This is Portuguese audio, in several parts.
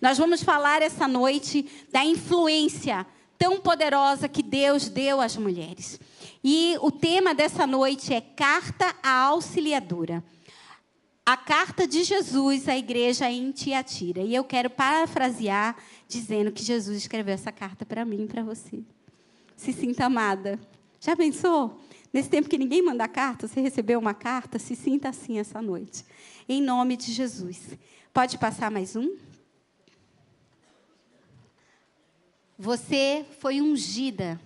Nós vamos falar essa noite da influência tão poderosa que Deus deu às mulheres. E o tema dessa noite é Carta à Auxiliadora. A carta de Jesus à igreja em Tiatira. E eu quero parafrasear dizendo que Jesus escreveu essa carta para mim e para você. Se sinta amada. Já pensou? Nesse tempo que ninguém manda carta, você recebeu uma carta, se sinta assim essa noite. Em nome de Jesus. Pode passar mais um? Você foi ungida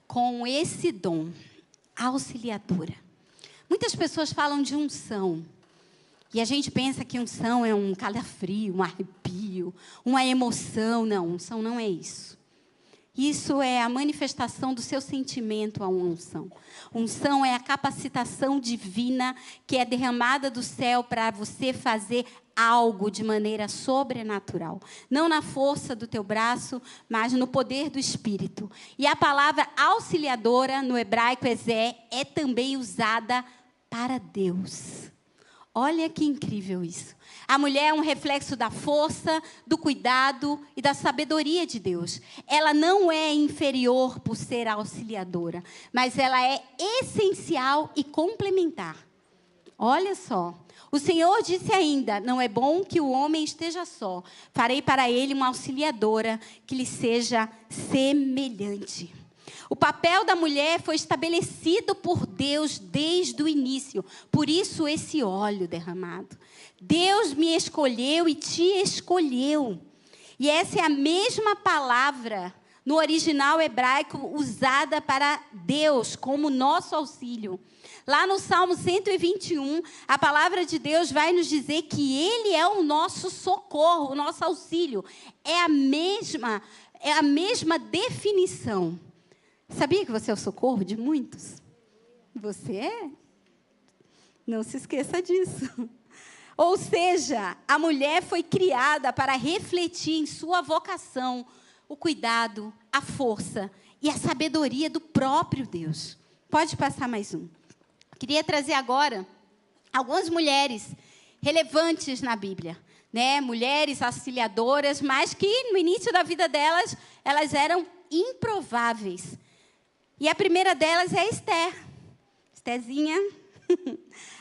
com esse dom, auxiliadora. Muitas pessoas falam de unção. E a gente pensa que unção é um calafrio, um arrepio, uma emoção. Não, unção não é isso. Isso é a manifestação do seu sentimento a uma unção. Unção é a capacitação divina que é derramada do céu para você fazer algo de maneira sobrenatural. Não na força do teu braço, mas no poder do Espírito. E a palavra auxiliadora, no hebraico ezé, é também usada para Deus. Olha que incrível isso. A mulher é um reflexo da força, do cuidado e da sabedoria de Deus. Ela não é inferior por ser auxiliadora, mas ela é essencial e complementar. Olha só. O Senhor disse ainda, não é bom que o homem esteja só. Farei para ele uma auxiliadora que lhe seja semelhante. O papel da mulher foi estabelecido por Deus desde o início. Por isso, esse óleo derramado. Deus me escolheu e te escolheu. E essa é a mesma palavra no original hebraico usada para Deus como nosso auxílio. Lá no Salmo 121, a palavra de Deus vai nos dizer que Ele é o nosso socorro, o nosso auxílio. É a mesma definição. Sabia que você é o socorro de muitos? Você é? Não se esqueça disso. Ou seja, a mulher foi criada para refletir em sua vocação o cuidado, a força e a sabedoria do próprio Deus. Pode passar mais um. Queria trazer agora algumas mulheres relevantes na Bíblia, né? Mulheres auxiliadoras, mas que no início da vida delas, elas eram improváveis. E a primeira delas é Esther. Estherzinha,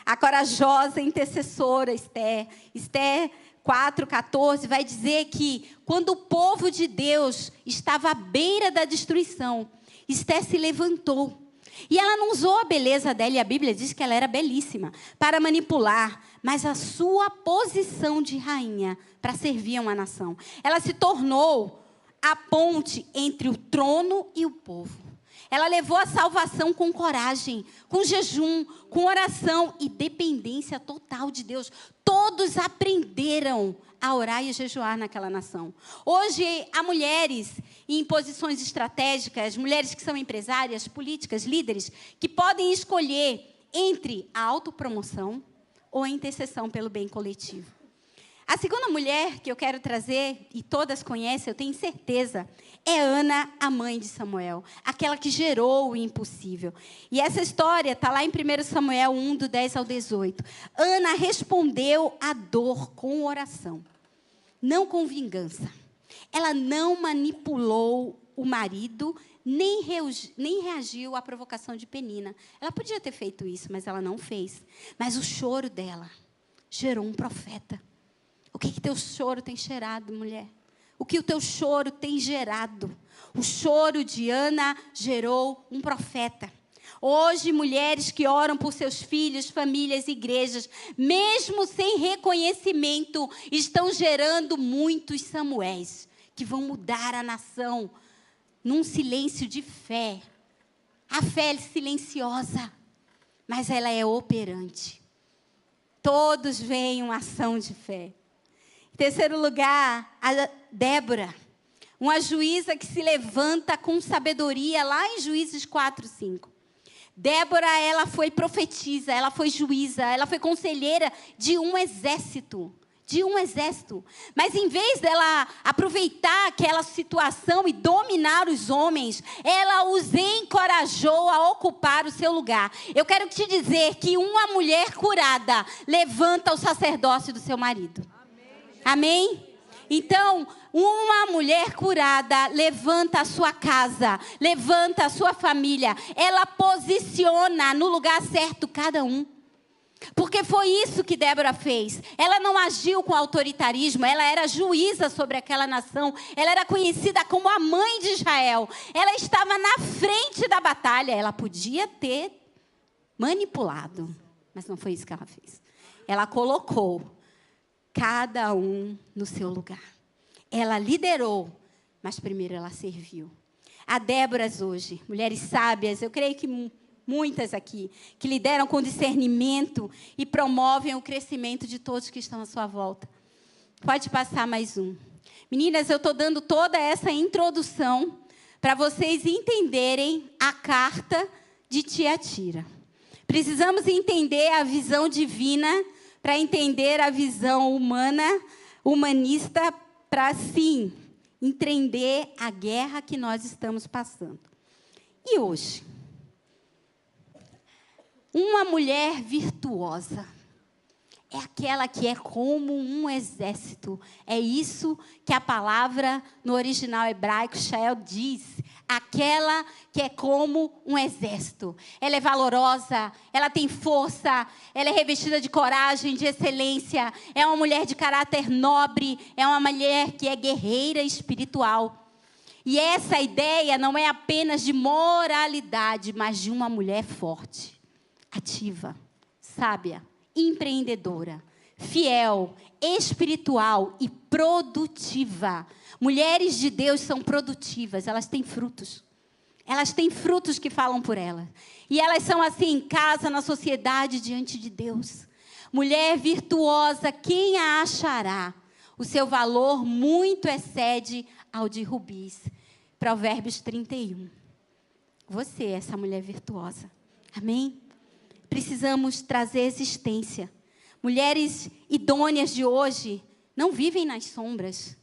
a corajosa intercessora Esther. Esther 4:14 vai dizer que quando o povo de Deus estava à beira da destruição, Esther se levantou. E ela não usou a beleza dela, e a Bíblia diz que ela era belíssima, para manipular, mas a sua posição de rainha para servir a uma nação. Ela se tornou a ponte entre o trono e o povo. Ela levou a salvação com coragem, com jejum, com oração e dependência total de Deus. Todos aprenderam a orar e a jejuar naquela nação. Hoje, há mulheres em posições estratégicas, mulheres que são empresárias, políticas, líderes, que podem escolher entre a autopromoção ou a intercessão pelo bem coletivo. A segunda mulher que eu quero trazer, e todas conhecem, eu tenho certeza, é Ana, a mãe de Samuel, aquela que gerou o impossível. E essa história está lá em 1 Samuel 1, do 10 ao 18. Ana respondeu à dor com oração, não com vingança. Ela não manipulou o marido, nem reagiu à provocação de Penina. Ela podia ter feito isso, mas ela não fez. Mas o choro dela gerou um profeta. O que teu choro tem cheirado, mulher? O que o teu choro tem gerado? O choro de Ana gerou um profeta. Hoje, mulheres que oram por seus filhos, famílias, igrejas, mesmo sem reconhecimento, estão gerando muitos Samuéis, que vão mudar a nação num silêncio de fé. A fé é silenciosa, mas ela é operante. Todos veem uma ação de fé. Em terceiro lugar, a Débora, uma juíza que se levanta com sabedoria, lá em Juízes 4:5. Débora, ela foi profetisa, ela foi juíza, ela foi conselheira de um exército. Mas em vez dela aproveitar aquela situação e dominar os homens, ela os encorajou a ocupar o seu lugar. Eu quero te dizer que uma mulher curada levanta o sacerdócio do seu marido. Amém? Então, uma mulher curada levanta a sua casa, levanta a sua família. Ela posiciona no lugar certo cada um. Porque foi isso que Débora fez. Ela não agiu com autoritarismo, ela era juíza sobre aquela nação. Ela era conhecida como a mãe de Israel. Ela estava na frente da batalha. Ela podia ter manipulado, mas não foi isso que ela fez. Ela colocou cada um no seu lugar. Ela liderou, mas primeiro ela serviu. Há Déboras hoje, mulheres sábias, eu creio que muitas aqui, que lideram com discernimento e promovem o crescimento de todos que estão à sua volta. Pode passar mais um. Meninas, eu estou dando toda essa introdução para vocês entenderem a carta de Tiatira. Precisamos entender a visão divina para entender a visão humanista, para, sim, entender a guerra que nós estamos passando. E hoje? Uma mulher virtuosa é aquela que é como um exército. É isso que a palavra no original hebraico, Shael, diz. Aquela que é como um exército. Ela é valorosa, ela tem força, ela é revestida de coragem, de excelência. É uma mulher de caráter nobre, é uma mulher que é guerreira espiritual. E essa ideia não é apenas de moralidade, mas de uma mulher forte, ativa, sábia, empreendedora, fiel, espiritual e produtiva. Mulheres de Deus são produtivas, elas têm frutos. Elas têm frutos que falam por elas. E elas são assim em casa, na sociedade, diante de Deus. Mulher virtuosa, quem a achará? O seu valor muito excede ao de rubis. Provérbios 31. Você é essa mulher virtuosa. Amém? Precisamos trazer existência. Mulheres idôneas de hoje não vivem nas sombras,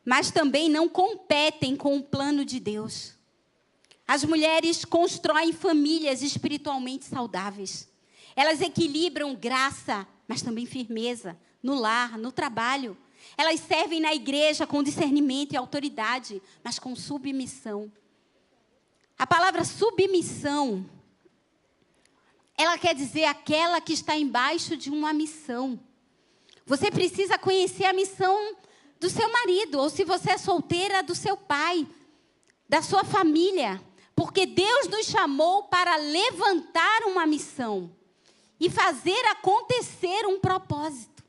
mas também não competem com o plano de Deus. As mulheres constroem famílias espiritualmente saudáveis. Elas equilibram graça, mas também firmeza, no lar, no trabalho. Elas servem na igreja com discernimento e autoridade, mas com submissão. A palavra submissão, ela quer dizer aquela que está embaixo de uma missão. Você precisa conhecer a missão do seu marido, ou se você é solteira, do seu pai, da sua família. Porque Deus nos chamou para levantar uma missão e fazer acontecer um propósito.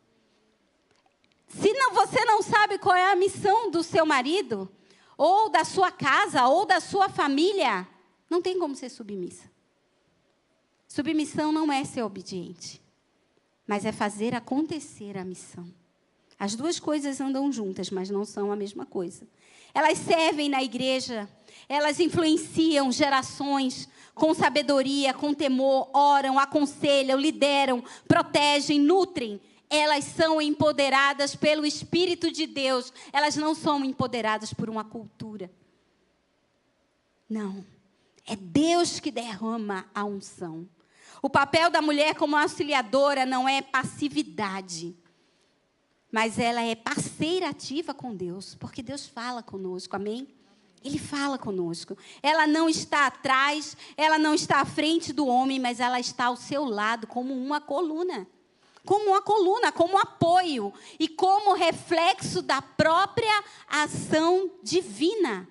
Se você não sabe qual é a missão do seu marido, ou da sua casa, ou da sua família, não tem como ser submissa. Submissão não é ser obediente, mas é fazer acontecer a missão. As duas coisas andam juntas, mas não são a mesma coisa. Elas servem na igreja, elas influenciam gerações com sabedoria, com temor, oram, aconselham, lideram, protegem, nutrem. Elas são empoderadas pelo Espírito de Deus. Elas não são empoderadas por uma cultura. Não. É Deus que derrama a unção. O papel da mulher como auxiliadora não é passividade, mas ela é parceira ativa com Deus, porque Deus fala conosco, amém? Ele fala conosco. Ela não está atrás, ela não está à frente do homem, mas ela está ao seu lado como uma coluna. Como uma coluna, como apoio e como reflexo da própria ação divina.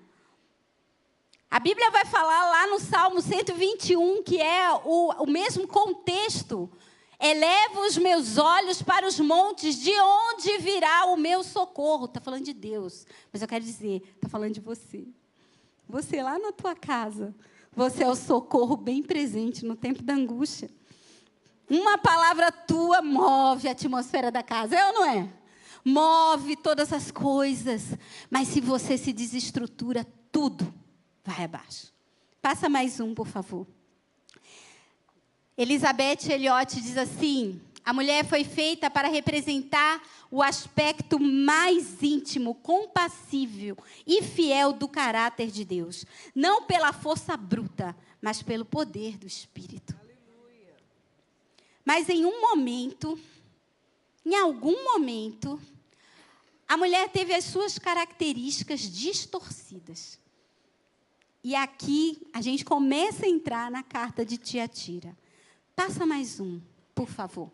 A Bíblia vai falar lá no Salmo 121, que é o mesmo contexto. Elevo os meus olhos para os montes, de onde virá o meu socorro? Está falando de Deus, mas eu quero dizer, está falando de você. Você lá na tua casa, você é o socorro bem presente no tempo da angústia. Uma palavra tua move a atmosfera da casa, é ou não é? Move todas as coisas, mas se você se desestrutura, tudo vai abaixo. Passa mais um, por favor. Elizabeth Elliot diz assim: a mulher foi feita para representar o aspecto mais íntimo, compassível e fiel do caráter de Deus. Não pela força bruta, mas pelo poder do Espírito. Aleluia. Mas em algum momento, a mulher teve as suas características distorcidas. E aqui a gente começa a entrar na carta de Tiatira. Passa mais um, por favor.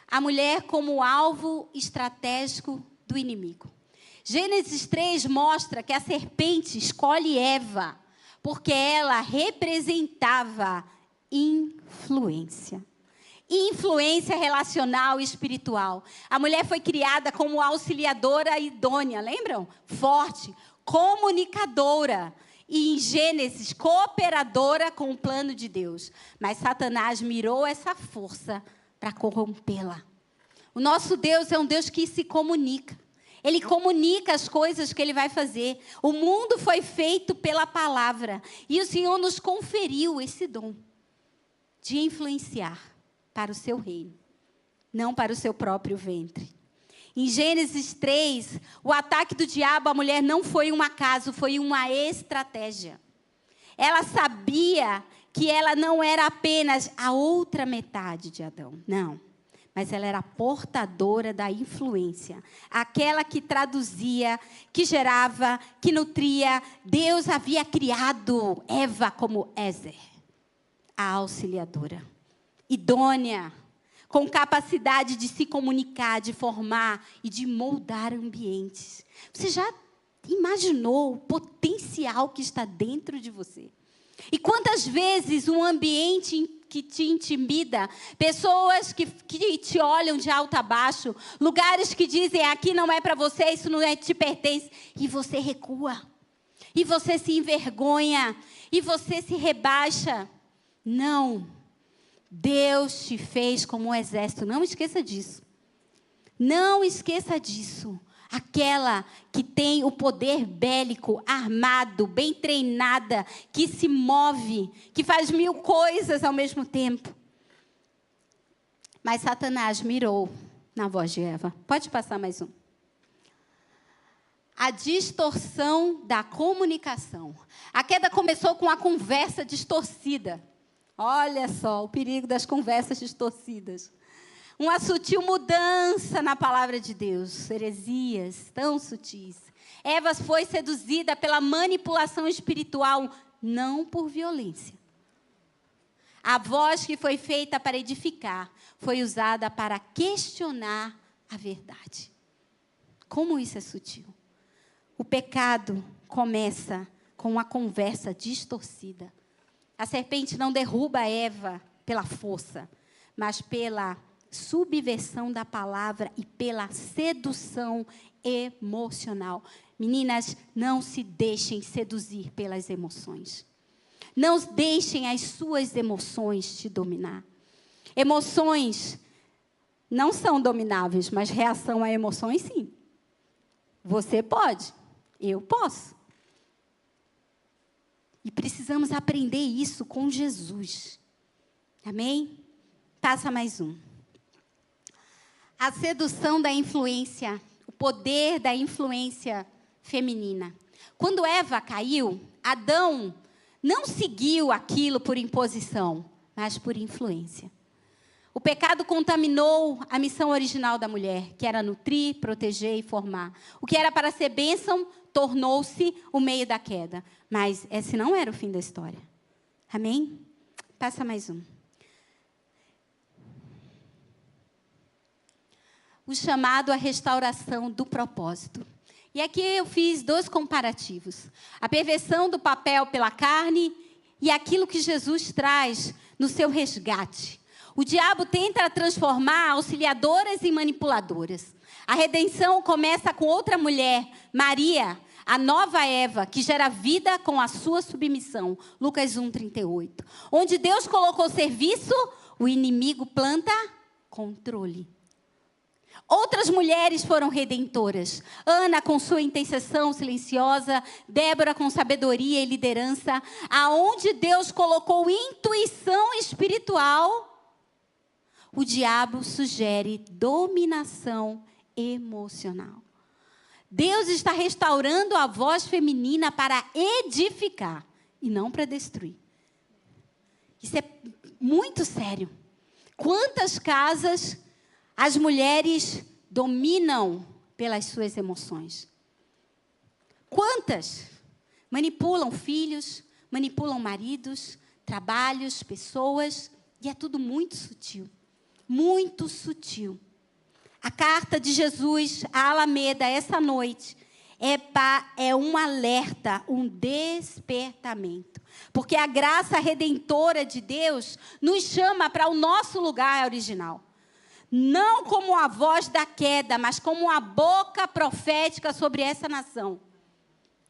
A mulher como alvo estratégico do inimigo. Gênesis 3 mostra que a serpente escolhe Eva, porque ela representava influência. Influência relacional e espiritual. A mulher foi criada como auxiliadora idônea, lembram? Forte, comunicadora. E em Gênesis, cooperadora com o plano de Deus. Mas Satanás mirou essa força para corrompê-la. O nosso Deus é um Deus que se comunica. Ele comunica as coisas que Ele vai fazer. O mundo foi feito pela palavra. E o Senhor nos conferiu esse dom de influenciar para o seu reino, não para o seu próprio ventre. Em Gênesis 3, o ataque do diabo à mulher não foi um acaso, foi uma estratégia. Ela sabia que ela não era apenas a outra metade de Adão, não. Mas ela era portadora da influência. Aquela que traduzia, que gerava, que nutria. Deus havia criado Eva como Ézer, a auxiliadora. Idônea, com capacidade de se comunicar, de formar e de moldar ambientes. Você já imaginou o potencial que está dentro de você? E quantas vezes um ambiente que te intimida, pessoas que te olham de alto a baixo, lugares que dizem, aqui não é para você, isso não te pertence, e você recua, e você se envergonha, e você se rebaixa. Não, Deus te fez como um exército, não esqueça disso. Não esqueça disso. Aquela que tem o poder bélico, armado, bem treinada, que se move, que faz 1000 coisas ao mesmo tempo. Mas Satanás mirou na voz de Eva. Pode passar mais um. A distorção da comunicação. A queda começou com a conversa distorcida. Olha só o perigo das conversas distorcidas. Uma sutil mudança na palavra de Deus. Heresias tão sutis. Eva foi seduzida pela manipulação espiritual, não por violência. A voz que foi feita para edificar foi usada para questionar a verdade. Como isso é sutil? O pecado começa com uma conversa distorcida. A serpente não derruba Eva pela força, mas pela subversão da palavra e pela sedução emocional. Meninas, não se deixem seduzir pelas emoções. Não deixem as suas emoções te dominar. Emoções não são domináveis, mas reação a emoções, sim. Você pode, eu posso. E precisamos aprender isso com Jesus. Amém? Passa mais um. A sedução da influência, o poder da influência feminina. Quando Eva caiu, Adão não seguiu aquilo por imposição, mas por influência. O pecado contaminou a missão original da mulher, que era nutrir, proteger e formar. O que era para ser bênção, tornou-se o meio da queda. Mas esse não era o fim da história. Amém? Passa mais um. O chamado à restauração do propósito. E aqui eu fiz 2 comparativos. A perversão do papel pela carne e aquilo que Jesus traz no seu resgate. O diabo tenta transformar auxiliadoras em manipuladoras. A redenção começa com outra mulher, Maria, a nova Eva, que gera vida com a sua submissão. Lucas 1:38. Onde Deus colocou serviço, o inimigo planta controle. Outras mulheres foram redentoras. Ana com sua intercessão silenciosa, Débora com sabedoria e liderança. Aonde Deus colocou intuição espiritual, o diabo sugere dominação emocional. Deus está restaurando a voz feminina para edificar e não para destruir. Isso é muito sério. Quantas casas as mulheres dominam pelas suas emoções. Quantas manipulam filhos, manipulam maridos, trabalhos, pessoas, e é tudo muito sutil. Muito sutil. A carta de Jesus à Alameda, essa noite, é um alerta, um despertamento. Porque a graça redentora de Deus nos chama para o nosso lugar original. Não como a voz da queda, mas como a boca profética sobre essa nação.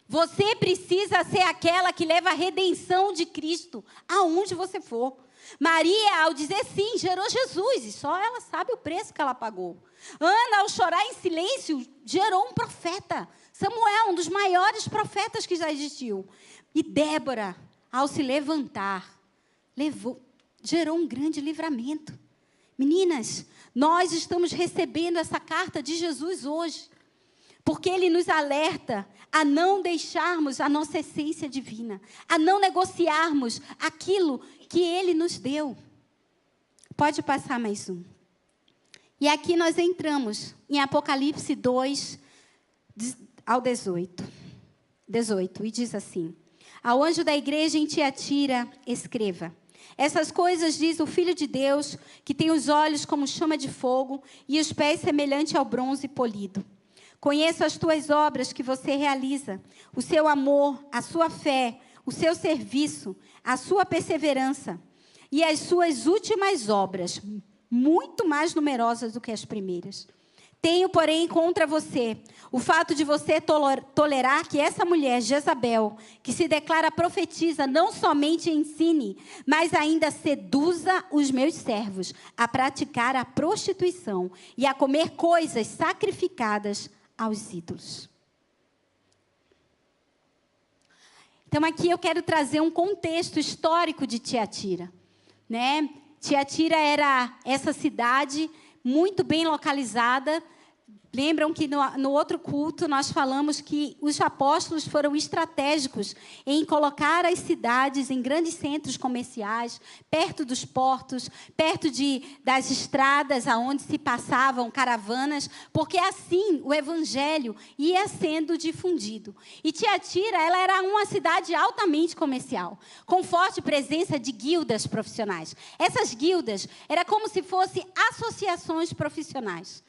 Você precisa ser aquela que leva a redenção de Cristo aonde você for. Maria, ao dizer sim, gerou Jesus, e só ela sabe o preço que ela pagou. Ana, ao chorar em silêncio, gerou um profeta. Samuel, um dos maiores profetas que já existiu. E Débora, ao se levantar, gerou um grande livramento. Meninas, nós estamos recebendo essa carta de Jesus hoje, porque Ele nos alerta a não deixarmos a nossa essência divina, a não negociarmos aquilo que Ele nos deu. Pode passar mais um. E aqui nós entramos em Apocalipse 2, ao 18, e diz assim: ao anjo da igreja em Tiatira, escreva: essas coisas diz o Filho de Deus, que tem os olhos como chama de fogo e os pés semelhante ao bronze polido. Conheço as tuas obras que você realiza, o seu amor, a sua fé, o seu serviço, a sua perseverança e as suas últimas obras, muito mais numerosas do que as primeiras. Tenho, porém, contra você o fato de você tolerar que essa mulher, Jezabel, que se declara profetisa, não somente ensine, mas ainda seduza os meus servos a praticar a prostituição e a comer coisas sacrificadas aos ídolos. Então, aqui eu quero trazer um contexto histórico de Tiatira, né? Tiatira era essa cidade muito bem localizada. Lembram que no outro culto nós falamos que os apóstolos foram estratégicos em colocar as cidades em grandes centros comerciais, perto dos portos, perto das estradas aonde se passavam caravanas, porque assim o evangelho ia sendo difundido. E Tiatira, ela era uma cidade altamente comercial, com forte presença de guildas profissionais. Essas guildas eram como se fossem associações profissionais.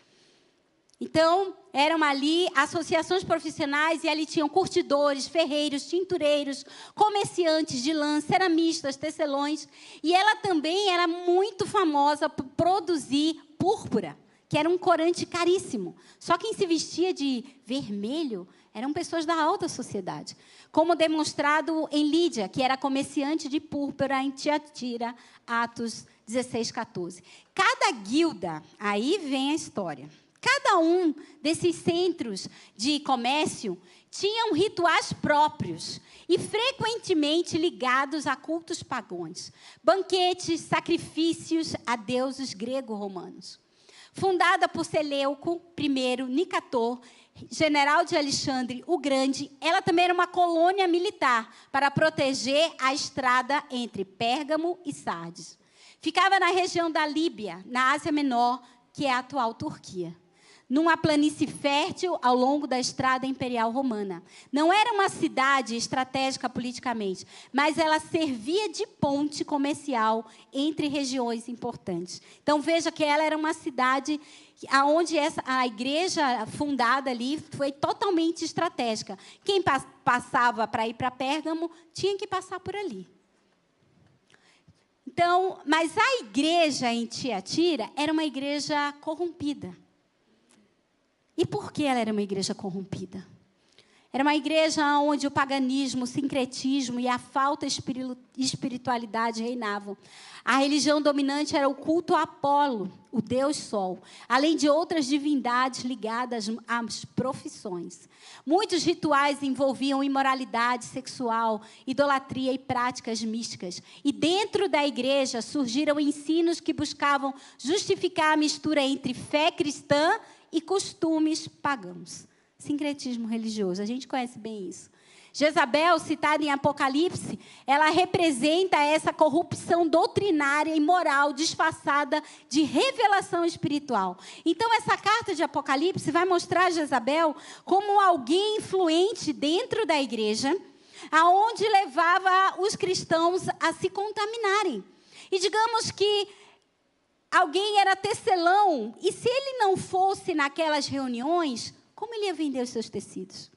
Então, eram ali associações profissionais e ali tinham curtidores, ferreiros, tintureiros, comerciantes de lã, ceramistas, tecelões. E ela também era muito famosa por produzir púrpura, que era um corante caríssimo. Só quem se vestia de vermelho eram pessoas da alta sociedade. Como demonstrado em Lídia, que era comerciante de púrpura em Tiatira, Atos 16, 14. Cada guilda, aí vem a história. Cada um desses centros de comércio tinham rituais próprios e frequentemente ligados a cultos pagãos, banquetes, sacrifícios a deuses grego-romanos. Fundada por Seleuco I, Nicator, general de Alexandre o Grande, ela também era uma colônia militar para proteger a estrada entre Pérgamo e Sardes. Ficava na região da Líbia, na Ásia Menor, que é a atual Turquia. Numa planície fértil ao longo da estrada imperial romana. Não era uma cidade estratégica politicamente, mas ela servia de ponte comercial entre regiões importantes. Então, veja que ela era uma cidade onde a igreja fundada ali foi totalmente estratégica. Quem passava para ir para Pérgamo tinha que passar por ali. Então, mas a igreja em Tiatira era uma igreja corrompida. E por que ela era uma igreja corrompida? Era uma igreja onde o paganismo, o sincretismo e a falta de espiritualidade reinavam. A religião dominante era o culto a Apolo, o Deus Sol, além de outras divindades ligadas às profissões. Muitos rituais envolviam imoralidade sexual, idolatria e práticas místicas. E dentro da igreja surgiram ensinos que buscavam justificar a mistura entre fé cristã e costumes pagãos. Sincretismo religioso, a gente conhece bem isso. Jezabel, citada em Apocalipse, ela representa essa corrupção doutrinária e moral disfarçada de revelação espiritual. Então, essa carta de Apocalipse vai mostrar Jezabel como alguém influente dentro da igreja, aonde levava os cristãos a se contaminarem. E digamos que alguém era tecelão, e se ele não fosse naquelas reuniões, como ele ia vender os seus tecidos?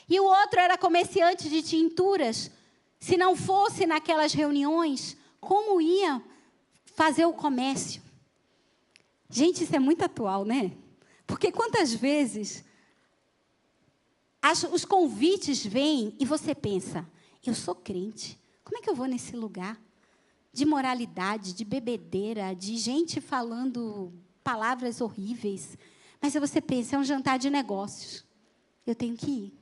E o outro era comerciante de tinturas. Se não fosse naquelas reuniões, como ia fazer o comércio? Gente, isso é muito atual, né? Porque quantas vezes os convites vêm e você pensa, eu sou crente, como é que eu vou nesse lugar? De moralidade, de bebedeira, de gente falando palavras horríveis. Mas aí você pensa, é um jantar de negócios. Eu tenho que ir.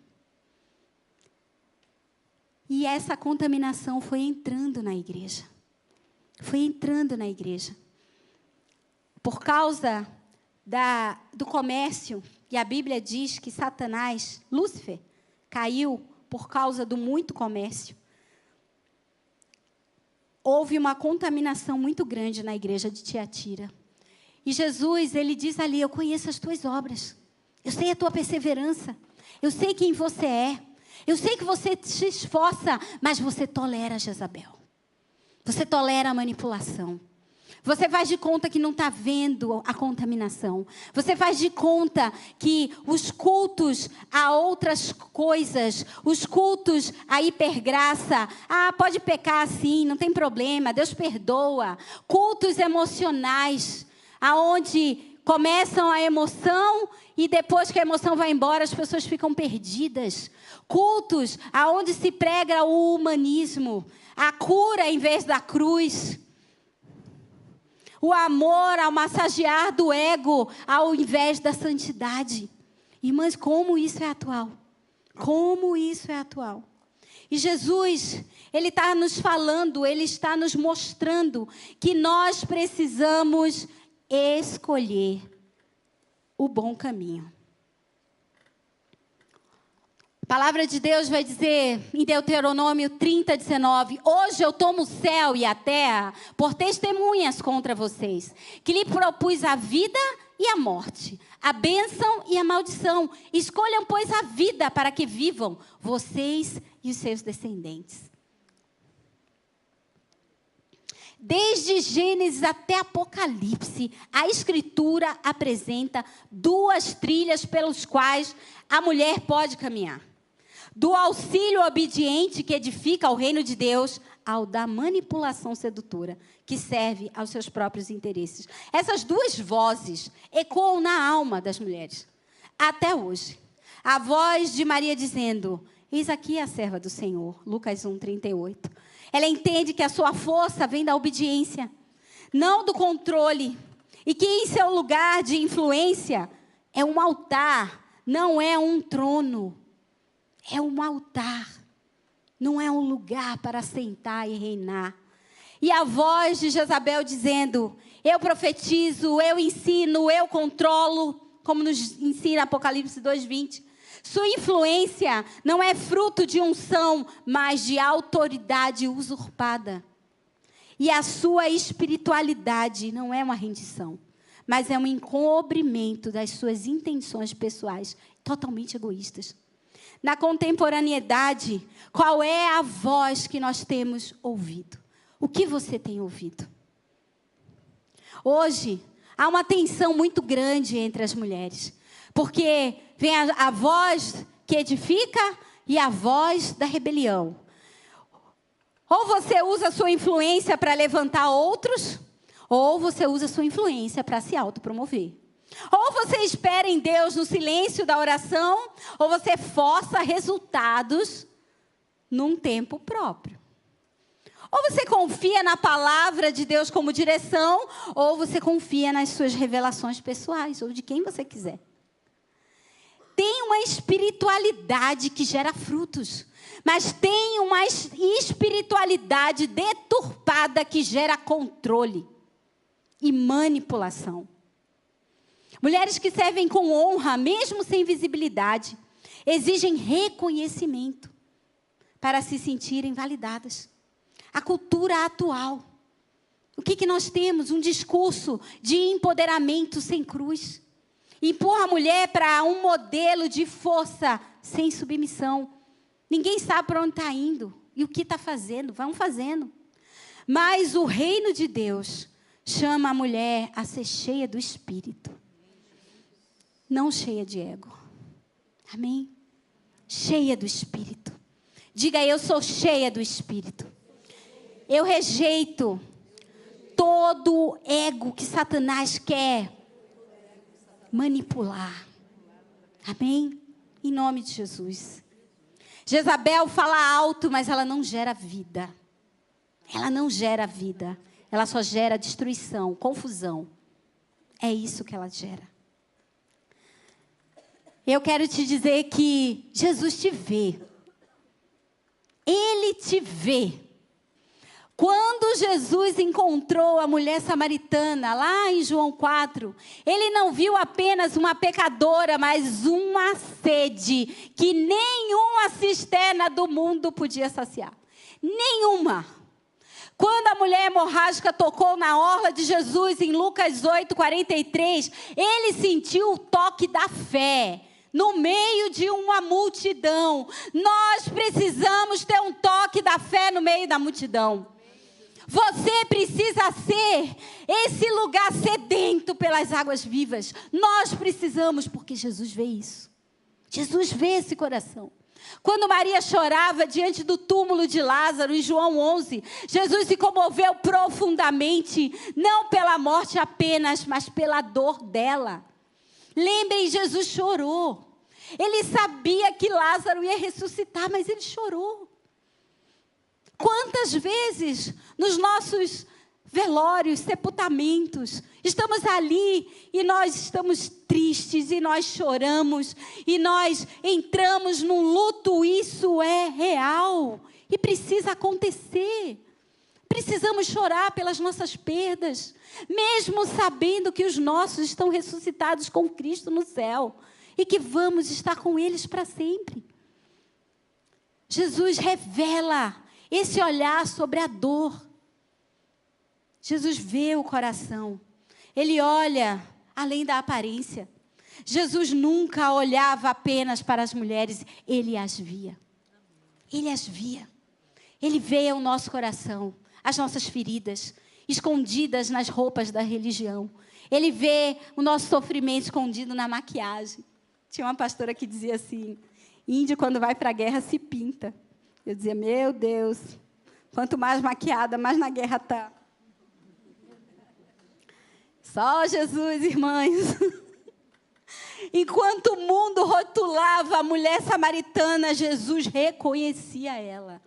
E essa contaminação foi entrando na igreja. Foi entrando na igreja. Por causa do comércio, e a Bíblia diz que Satanás, Lúcifer, caiu por causa do muito comércio. Houve uma contaminação muito grande na igreja de Tiatira. E Jesus, ele diz ali, eu conheço as tuas obras. Eu sei a tua perseverança. Eu sei quem você é. Eu sei que você se esforça, mas você tolera Jezabel. Você tolera a manipulação. Você faz de conta que não está vendo a contaminação. Você faz de conta que os cultos a outras coisas, os cultos à hipergraça, pode pecar sim, não tem problema, Deus perdoa. Cultos emocionais, aonde começam a emoção e depois que a emoção vai embora, as pessoas ficam perdidas. Cultos aonde se prega o humanismo, a cura em vez da cruz. O amor ao massagear do ego ao invés da santidade. Irmãs, como isso é atual? Como isso é atual? E Jesus, Ele está nos falando, Ele está nos mostrando que nós precisamos escolher o bom caminho. A palavra de Deus vai dizer em Deuteronômio 30:19, hoje eu tomo o céu e a terra por testemunhas contra vocês, que lhe propus a vida e a morte, a bênção e a maldição. Escolham, pois, a vida para que vivam vocês e os seus descendentes. Desde Gênesis até Apocalipse, a Escritura apresenta duas trilhas pelos quais a mulher pode caminhar. Do auxílio obediente que edifica o reino de Deus, ao da manipulação sedutora, que serve aos seus próprios interesses. Essas duas vozes ecoam na alma das mulheres, até hoje. A voz de Maria dizendo, eis aqui a serva do Senhor, Lucas 1:38. Ela entende que a sua força vem da obediência, não do controle. E que em seu lugar de influência é um altar, não é um trono. É um altar, não é um lugar para sentar e reinar. E a voz de Jezabel dizendo, eu profetizo, eu ensino, eu controlo, como nos ensina Apocalipse 2:20. Sua influência não é fruto de unção, mas de autoridade usurpada. E a sua espiritualidade não é uma rendição, mas é um encobrimento das suas intenções pessoais, totalmente egoístas. Na contemporaneidade, qual é a voz que nós temos ouvido? O que você tem ouvido? Hoje, há uma tensão muito grande entre as mulheres. Porque vem a voz que edifica e a voz da rebelião. Ou você usa a sua influência para levantar outros, ou você usa a sua influência para se autopromover. Ou você espera em Deus no silêncio da oração, ou você força resultados num tempo próprio. Ou você confia na palavra de Deus como direção, ou você confia nas suas revelações pessoais, ou de quem você quiser. Tem uma espiritualidade que gera frutos, mas tem uma espiritualidade deturpada que gera controle e manipulação. Mulheres que servem com honra, mesmo sem visibilidade, exigem reconhecimento para se sentirem validadas. A cultura atual. O que nós temos? Um discurso de empoderamento sem cruz. Empurra a mulher para um modelo de força sem submissão. Ninguém sabe para onde está indo e o que está fazendo. Vão fazendo. Mas o reino de Deus chama a mulher a ser cheia do Espírito. Não cheia de ego. Amém? Cheia do Espírito. Diga, eu sou cheia do Espírito. Eu rejeito todo ego que Satanás quer manipular. Amém? Em nome de Jesus. Jezabel fala alto, mas ela não gera vida. Ela não gera vida. Ela só gera destruição, confusão. É isso que ela gera. Eu quero te dizer que Jesus te vê. Ele te vê. Quando Jesus encontrou a mulher samaritana, lá em João 4, ele não viu apenas uma pecadora, mas uma sede que nenhuma cisterna do mundo podia saciar. Nenhuma. Quando a mulher hemorrágica tocou na orla de Jesus, em Lucas 8:43, ele sentiu o toque da fé. No meio de uma multidão. Nós precisamos ter um toque da fé no meio da multidão. Você precisa ser esse lugar sedento pelas águas vivas. Nós precisamos, porque Jesus vê isso. Jesus vê esse coração. Quando Maria chorava diante do túmulo de Lázaro, em João 11, Jesus se comoveu profundamente, não pela morte apenas, mas pela dor dela. Lembrem, Jesus chorou. Ele sabia que Lázaro ia ressuscitar, mas ele chorou. Quantas vezes nos nossos velórios, sepultamentos, estamos ali e nós estamos tristes, e nós choramos, e nós entramos num luto. Isso é real e precisa acontecer. Precisamos chorar pelas nossas perdas, mesmo sabendo que os nossos estão ressuscitados com Cristo no céu e que vamos estar com eles para sempre. Jesus revela esse olhar sobre a dor. Jesus vê o coração. Ele olha além da aparência. Jesus nunca olhava apenas para as mulheres, ele as via. Ele as via. Ele vê o nosso coração, as nossas feridas, escondidas nas roupas da religião. Ele vê o nosso sofrimento escondido na maquiagem. Tinha uma pastora que dizia assim, índio quando vai para a guerra se pinta. Eu dizia, meu Deus, quanto mais maquiada, mais na guerra está. Só Jesus, irmãs. Enquanto o mundo rotulava a mulher samaritana, Jesus reconhecia ela.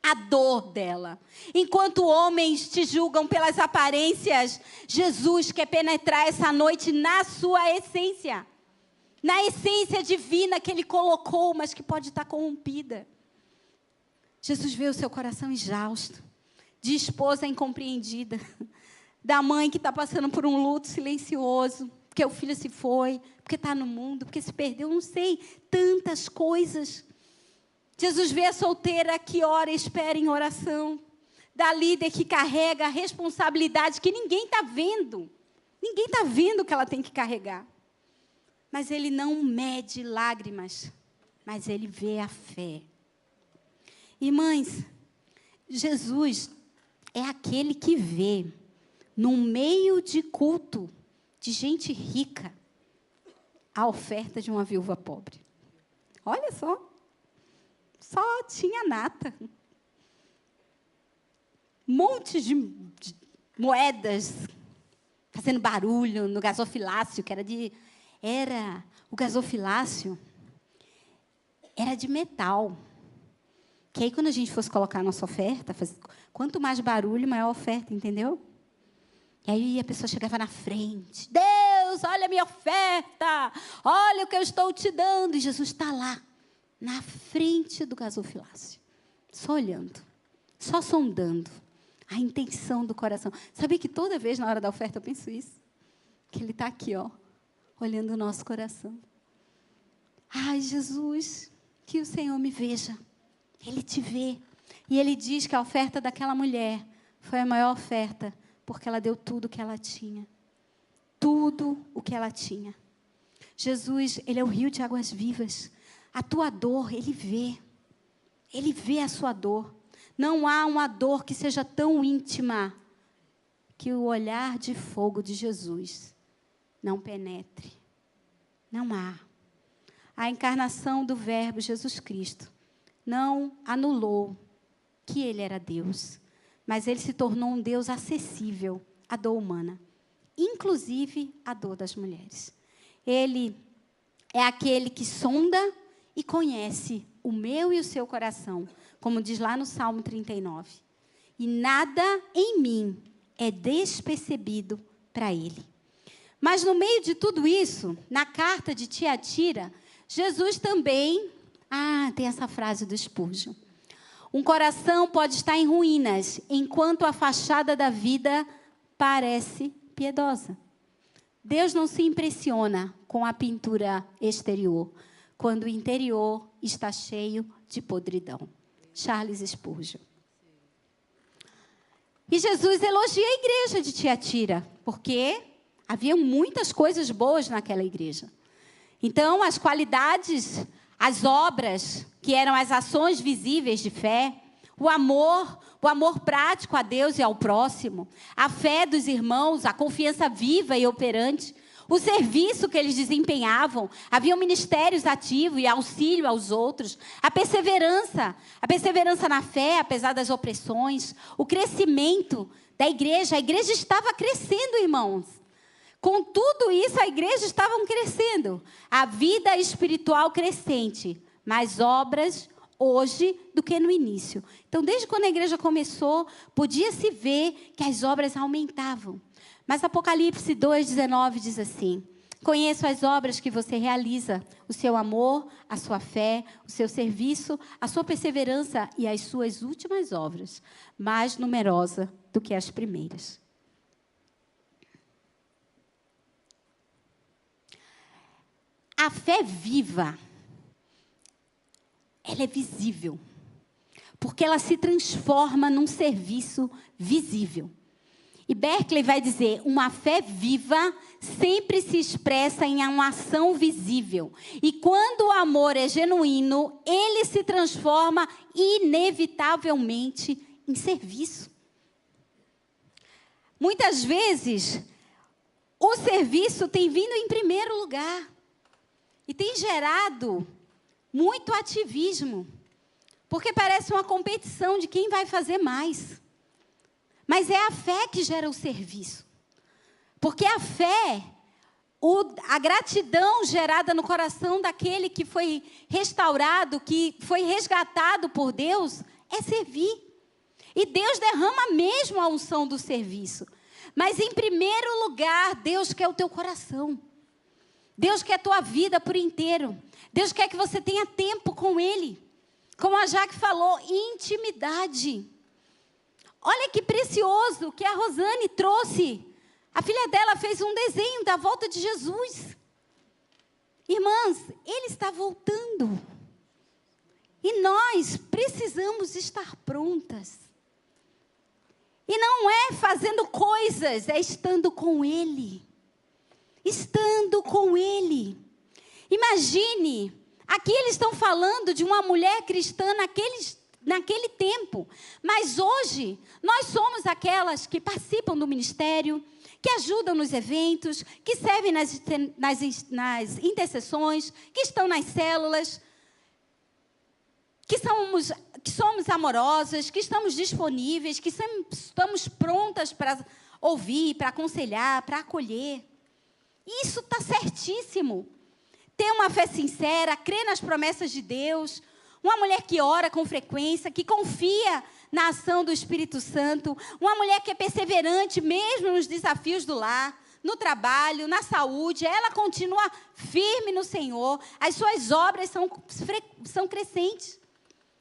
A dor dela. Enquanto homens te julgam pelas aparências, Jesus quer penetrar essa noite na sua essência. Na essência divina que Ele colocou, mas que pode estar corrompida. Jesus vê o seu coração exausto, de esposa incompreendida, da mãe que está passando por um luto silencioso, porque o filho se foi, porque está no mundo, porque se perdeu, não sei, tantas coisas. Jesus vê a solteira que ora e espera em oração, da líder que carrega a responsabilidade que ninguém está vendo. Ninguém está vendo o que ela tem que carregar. Mas Ele não mede lágrimas, mas Ele vê a fé. Irmãs, Jesus é aquele que vê, no meio de culto, de gente rica, a oferta de uma viúva pobre. Olha só. Só tinha nata. Montes de moedas fazendo barulho no gasofilácio, que o gasofilácio era de metal. Que aí quando a gente fosse colocar a nossa oferta, quanto mais barulho, maior a oferta, entendeu? E aí a pessoa chegava na frente. Deus, olha a minha oferta. Olha o que eu estou te dando. E Jesus está lá, na frente do gasofilácio. Só olhando. Só sondando a intenção do coração. Sabia que toda vez na hora da oferta eu penso isso? Que Ele está aqui, ó, olhando o nosso coração. Ai, Jesus, que o Senhor me veja. Ele te vê. E ele diz que a oferta daquela mulher foi a maior oferta, porque ela deu tudo o que ela tinha. Tudo o que ela tinha. Jesus, ele é o rio de águas vivas. A tua dor, ele vê. Ele vê a sua dor. Não há uma dor que seja tão íntima que o olhar de fogo de Jesus não penetre. Não há. A encarnação do Verbo Jesus Cristo não anulou que ele era Deus, mas ele se tornou um Deus acessível à dor humana, inclusive à dor das mulheres. Ele é aquele que sonda e conhece o meu e o seu coração, como diz lá no Salmo 39. E nada em mim é despercebido para ele. Mas no meio de tudo isso, na carta de Tiatira, Jesus também... tem essa frase do Spurgeon. Um coração pode estar em ruínas, enquanto a fachada da vida parece piedosa. Deus não se impressiona com a pintura exterior, quando o interior está cheio de podridão. Charles Spurgeon. E Jesus elogia a igreja de Tiatira, porque havia muitas coisas boas naquela igreja. Então, as qualidades, as obras, que eram as ações visíveis de fé, o amor prático a Deus e ao próximo, a fé dos irmãos, a confiança viva e operante, o serviço que eles desempenhavam, haviam ministérios ativos e auxílio aos outros, a perseverança na fé, apesar das opressões, o crescimento da igreja. A igreja estava crescendo, irmãos. Com tudo isso, a igreja estava crescendo. A vida espiritual crescente, mais obras hoje do que no início. Então, desde quando a igreja começou, podia-se ver que as obras aumentavam. Mas Apocalipse 2,19 diz assim: conheço as obras que você realiza, o seu amor, a sua fé, o seu serviço, a sua perseverança e as suas últimas obras, mais numerosa do que as primeiras. A fé viva, ela é visível, porque ela se transforma num serviço visível. E Berkeley vai dizer, uma fé viva sempre se expressa em uma ação visível. E quando o amor é genuíno, ele se transforma inevitavelmente em serviço. Muitas vezes, o serviço tem vindo em primeiro lugar. E tem gerado muito ativismo. Porque parece uma competição de quem vai fazer mais. Mas é a fé que gera o serviço. Porque a fé, a gratidão gerada no coração daquele que foi restaurado, que foi resgatado por Deus, é servir. E Deus derrama mesmo a unção do serviço. Mas, em primeiro lugar, Deus quer o teu coração. Deus quer a tua vida por inteiro. Deus quer que você tenha tempo com Ele. Como a Jaque falou, intimidade. Olha que precioso que a Rosane trouxe. A filha dela fez um desenho da volta de Jesus. Irmãs, Ele está voltando. E nós precisamos estar prontas. E não é fazendo coisas, é estando com Ele. Estando com Ele. Imagine, aqui eles estão falando de uma mulher cristã naquele tempo. Mas hoje, nós somos aquelas que participam do ministério, que ajudam nos eventos, que servem nas intercessões, que estão nas células, que somos amorosas, que estamos disponíveis, que estamos prontas para ouvir, para aconselhar, para acolher. Isso está certíssimo. Ter uma fé sincera, crer nas promessas de Deus, uma mulher que ora com frequência, que confia na ação do Espírito Santo, uma mulher que é perseverante mesmo nos desafios do lar, no trabalho, na saúde, ela continua firme no Senhor, as suas obras são crescentes.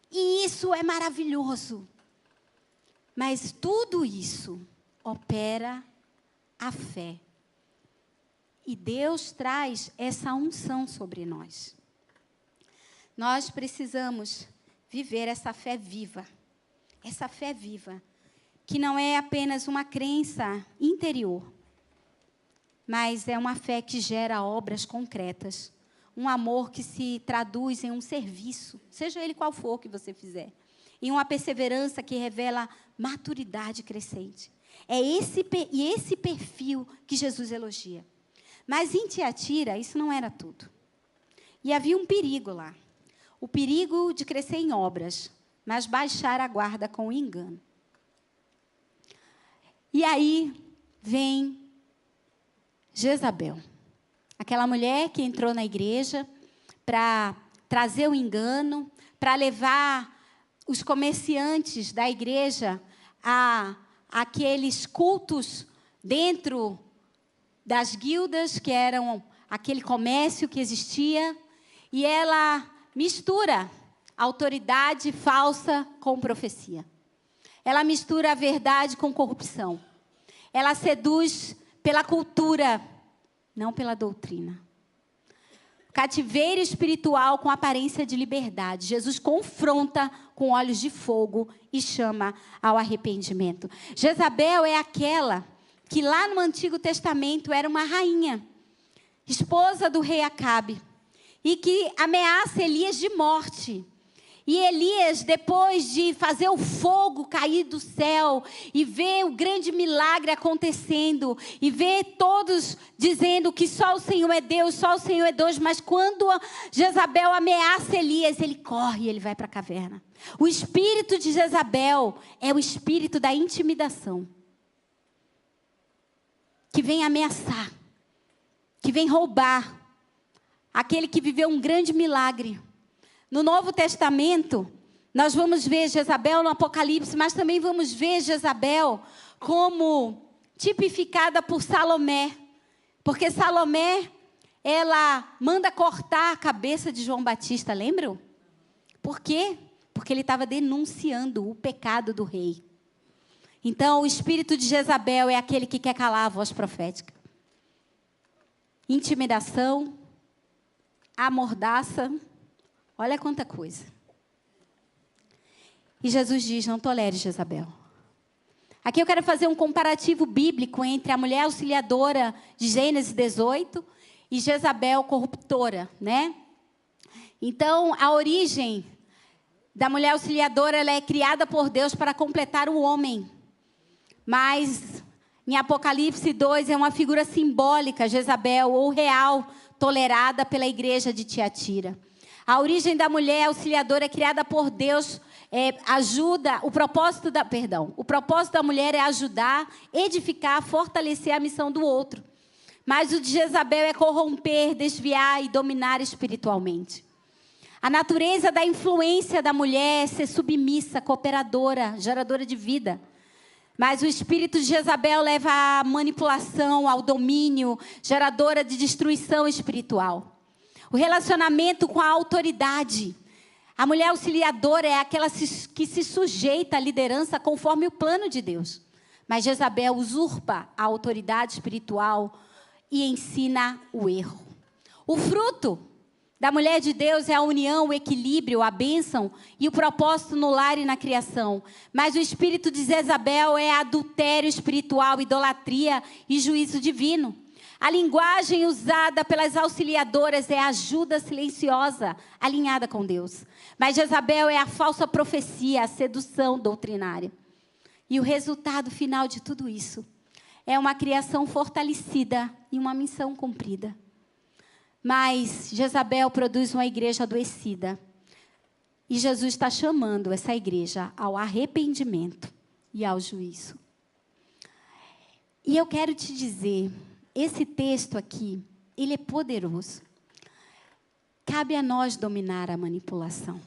E isso é maravilhoso. Mas tudo isso opera a fé. E Deus traz essa unção sobre nós. Nós precisamos viver essa fé viva. Essa fé viva, que não é apenas uma crença interior, mas é uma fé que gera obras concretas. Um amor que se traduz em um serviço, seja ele qual for que você fizer. Em uma perseverança que revela maturidade crescente. É esse perfil que Jesus elogia. Mas em Tiatira, isso não era tudo. E havia um perigo lá. O perigo de crescer em obras, mas baixar a guarda com o engano. E aí vem Jezabel. Aquela mulher que entrou na igreja para trazer o engano, para levar os comerciantes da igreja a aqueles cultos dentro das guildas, que eram aquele comércio que existia, e ela mistura autoridade falsa com profecia. Ela mistura a verdade com corrupção. Ela seduz pela cultura, não pela doutrina. Cativeiro espiritual com aparência de liberdade. Jesus confronta com olhos de fogo e chama ao arrependimento. Jezabel é aquela que lá no Antigo Testamento era uma rainha, esposa do rei Acabe, e que ameaça Elias de morte. E Elias, depois de fazer o fogo cair do céu e ver o grande milagre acontecendo, e ver todos dizendo que só o Senhor é Deus, só o Senhor é Deus, mas quando Jezabel ameaça Elias, ele corre e ele vai para a caverna. O espírito de Jezabel é o espírito da intimidação, que vem ameaçar, que vem roubar aquele que viveu um grande milagre. No Novo Testamento, nós vamos ver Jezabel no Apocalipse, mas também vamos ver Jezabel como tipificada por Salomé. Porque Salomé, ela manda cortar a cabeça de João Batista, lembram? Por quê? Porque ele estava denunciando o pecado do rei. Então, o espírito de Jezabel é aquele que quer calar a voz profética. Intimidação, amordaça. Olha quanta coisa. E Jesus diz, não tolere Jezabel. Aqui eu quero fazer um comparativo bíblico entre a mulher auxiliadora de Gênesis 18 e Jezabel corruptora, né? Então, a origem da mulher auxiliadora, ela é criada por Deus para completar o homem. Mas, em Apocalipse 2, é uma figura simbólica, Jezabel, ou real, tolerada pela igreja de Tiatira. A origem da mulher auxiliadora é criada por Deus, o propósito da mulher é ajudar, edificar, fortalecer a missão do outro. Mas o de Jezabel é corromper, desviar e dominar espiritualmente. A natureza da influência da mulher é ser submissa, cooperadora, geradora de vida. Mas o espírito de Jezabel leva à manipulação, ao domínio, geradora de destruição espiritual. O relacionamento com a autoridade. A mulher auxiliadora é aquela que se sujeita à liderança conforme o plano de Deus. Mas Jezabel usurpa a autoridade espiritual e ensina o erro. O fruto da mulher de Deus é a união, o equilíbrio, a bênção e o propósito no lar e na criação. Mas o espírito de Jezabel é adultério espiritual, idolatria e juízo divino. A linguagem usada pelas auxiliadoras é ajuda silenciosa, alinhada com Deus. Mas Jezabel é a falsa profecia, a sedução doutrinária. E o resultado final de tudo isso é uma criação fortalecida e uma missão cumprida. Mas Jezabel produz uma igreja adoecida. E Jesus está chamando essa igreja ao arrependimento e ao juízo. E eu quero te dizer, esse texto aqui, ele é poderoso. Cabe a nós dominar a manipulação.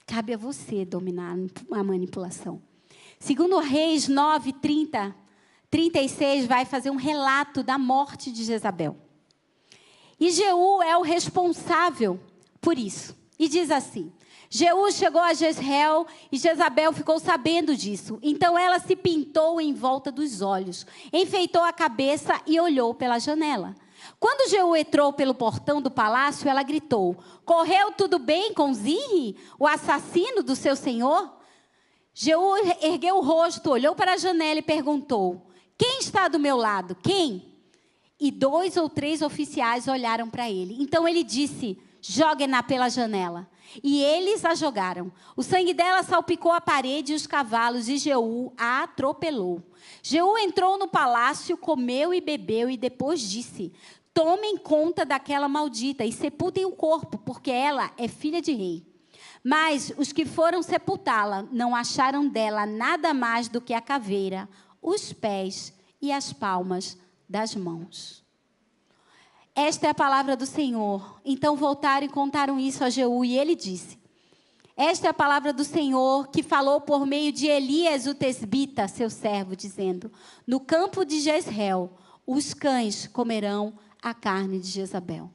Cabe a você dominar a manipulação. Segundo Reis 9, 30, 36, vai fazer um relato da morte de Jezabel. E Jeú é o responsável por isso. E diz assim, Jeú chegou a Jezreel e Jezabel ficou sabendo disso. Então ela se pintou em volta dos olhos, enfeitou a cabeça e olhou pela janela. Quando Jeú entrou pelo portão do palácio, ela gritou: correu tudo bem com Zimri, o assassino do seu senhor? Jeú ergueu o rosto, olhou para a janela e perguntou: quem está do meu lado? Quem? E 2 ou 3 oficiais olharam para ele. Então ele disse: joguem-na pela janela. E eles a jogaram. O sangue dela salpicou a parede e os cavalos, e Jeú a atropelou. Jeú entrou no palácio, comeu e bebeu, e depois disse: tomem conta daquela maldita e sepultem o corpo, porque ela é filha de rei. Mas os que foram sepultá-la não acharam dela nada mais do que a caveira, os pés e as palmas das mãos. Esta é a palavra do Senhor. Então voltaram e contaram isso a Jeú, e ele disse: esta é a palavra do Senhor que falou por meio de Elias o tesbita, seu servo, dizendo: no campo de Jezreel, os cães comerão a carne de Jezabel.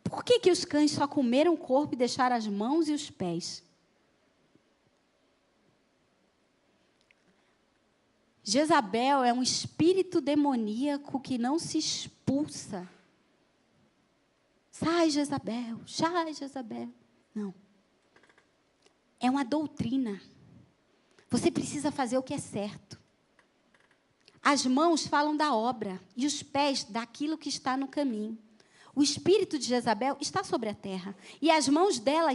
Por que os cães só comeram o corpo e deixaram as mãos e os pés? Jezabel é um espírito demoníaco que não se expulsa. Sai, Jezabel, sai, Jezabel. Não. É uma doutrina. Você precisa fazer o que é certo. As mãos falam da obra e os pés daquilo que está no caminho. O espírito de Jezabel está sobre a terra e as mãos dela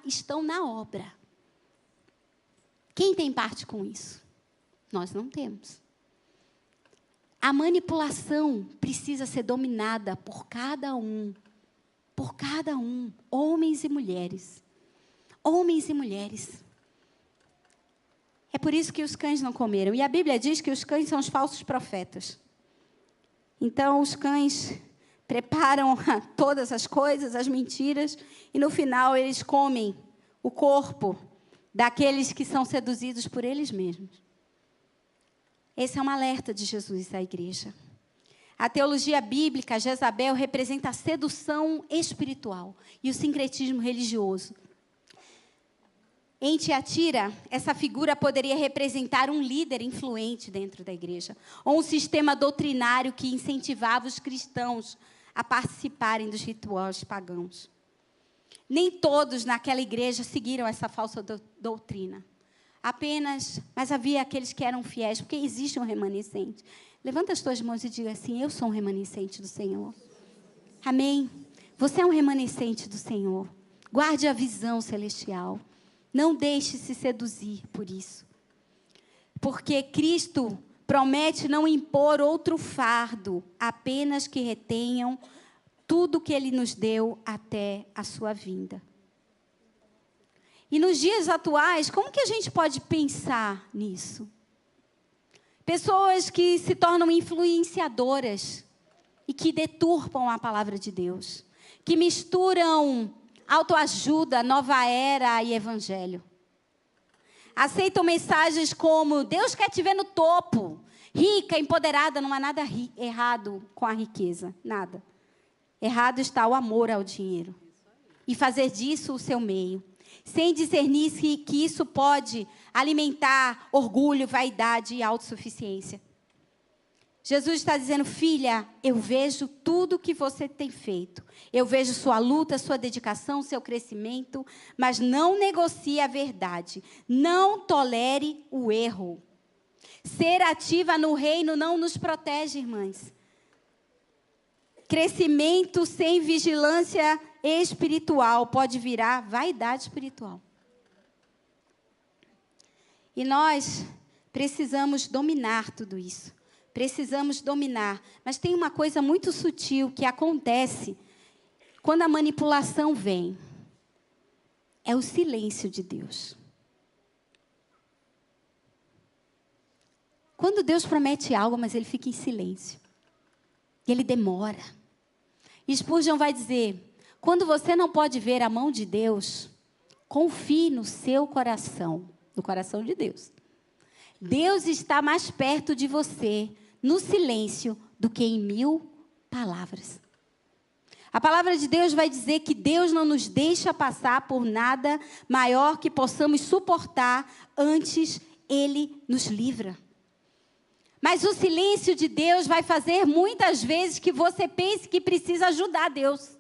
estão na obra. Quem tem parte com isso? Nós não temos. A manipulação precisa ser dominada por cada um. Por cada um, homens e mulheres. Homens e mulheres. É por isso que os cães não comeram. E a Bíblia diz que os cães são os falsos profetas. Então, os cães preparam todas as coisas, as mentiras, e no final eles comem o corpo daqueles que são seduzidos por eles mesmos. Esse é um alerta de Jesus à igreja. A teologia bíblica, Jezabel, representa a sedução espiritual e o sincretismo religioso. Em Tiatira, essa figura poderia representar um líder influente dentro da igreja, ou um sistema doutrinário que incentivava os cristãos a participarem dos rituais pagãos. Nem todos naquela igreja seguiram essa falsa doutrina. Mas havia aqueles que eram fiéis, porque existe um remanescente. Levanta as tuas mãos e diga assim: eu sou um remanescente do Senhor. Amém? Você é um remanescente do Senhor. Guarde a visão celestial. Não deixe se seduzir por isso. Porque Cristo promete não impor outro fardo, apenas que retenham tudo que Ele nos deu até a sua vinda. E nos dias atuais, como que a gente pode pensar nisso? Pessoas que se tornam influenciadoras e que deturpam a palavra de Deus, que misturam autoajuda, nova era e evangelho. Aceitam mensagens como: Deus quer te ver no topo, rica, empoderada. Não há nada errado com a riqueza, nada. Errado está o amor ao dinheiro e fazer disso o seu meio, sem discernir que isso pode alimentar orgulho, vaidade e autossuficiência. Jesus está dizendo: filha, eu vejo tudo que você tem feito. Eu vejo sua luta, sua dedicação, seu crescimento, mas não negocie a verdade. Não tolere o erro. Ser ativa no reino não nos protege, irmãs. Crescimento sem vigilância espiritual pode virar vaidade espiritual. E nós precisamos dominar tudo isso. Precisamos dominar. Mas tem uma coisa muito sutil que acontece quando a manipulação vem. É o silêncio de Deus. Quando Deus promete algo, mas Ele fica em silêncio. Ele demora. E Spurgeon vai dizer: quando você não pode ver a mão de Deus, confie no seu coração, no coração de Deus. Deus está mais perto de você no silêncio do que em 1000 palavras. A palavra de Deus vai dizer que Deus não nos deixa passar por nada maior que possamos suportar, antes Ele nos livra. Mas o silêncio de Deus vai fazer muitas vezes que você pense que precisa ajudar Deus.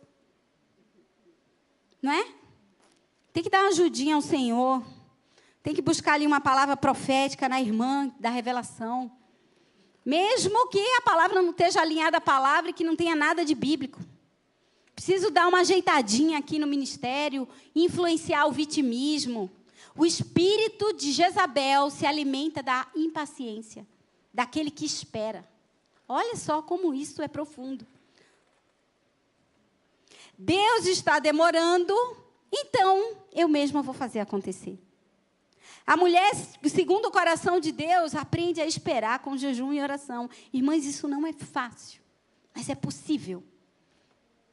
Não é? Tem que dar uma ajudinha ao Senhor. Tem que buscar ali uma palavra profética na irmã da revelação. Mesmo que a palavra não esteja alinhada à palavra e que não tenha nada de bíblico. Preciso dar uma ajeitadinha aqui no ministério, influenciar o vitimismo. O espírito de Jezabel se alimenta da impaciência, daquele que espera. Olha só como isso é profundo. Deus está demorando, então eu mesma vou fazer acontecer. A mulher, segundo o coração de Deus, aprende a esperar com jejum e oração. Irmãs, isso não é fácil, mas é possível.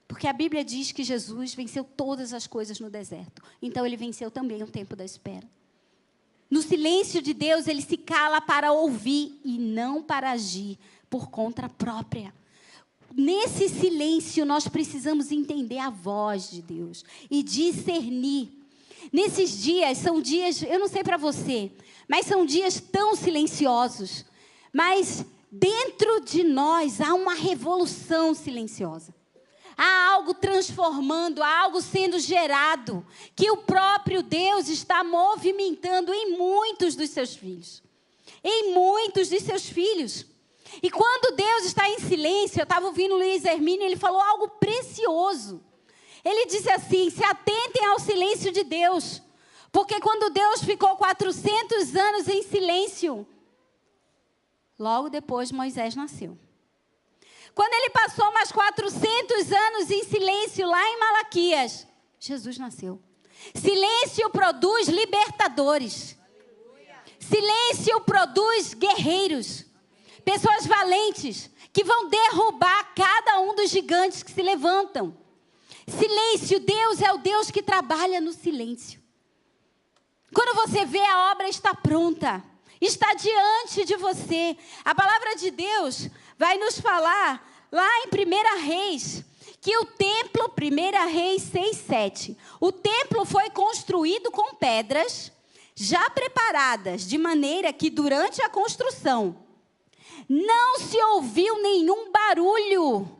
Porque a Bíblia diz que Jesus venceu todas as coisas no deserto. Então, ele venceu também o tempo da espera. No silêncio de Deus, ele se cala para ouvir e não para agir por conta própria. Nesse silêncio, nós precisamos entender a voz de Deus e discernir. Nesses dias, são dias, eu não sei para você, mas são dias tão silenciosos. Mas dentro de nós há uma revolução silenciosa. Há algo transformando, há algo sendo gerado, que o próprio Deus está movimentando em muitos dos seus filhos. Em muitos dos seus filhos. E quando Deus está em silêncio, eu estava ouvindo o Luiz Hermínio, ele falou algo precioso. Ele disse assim, se atentem ao silêncio de Deus. Porque quando Deus ficou 400 anos em silêncio, logo depois Moisés nasceu. Quando ele passou mais 400 anos em silêncio lá em Malaquias, Jesus nasceu. Silêncio produz libertadores. Silêncio produz guerreiros. Pessoas valentes que vão derrubar cada um dos gigantes que se levantam. Silêncio, Deus é o Deus que trabalha no silêncio. Quando você vê, a obra está pronta. Está diante de você. A palavra de Deus vai nos falar lá em 1 Reis, que o templo, 1 Reis 6:7, o templo foi construído com pedras já preparadas, de maneira que durante a construção não se ouviu nenhum barulho,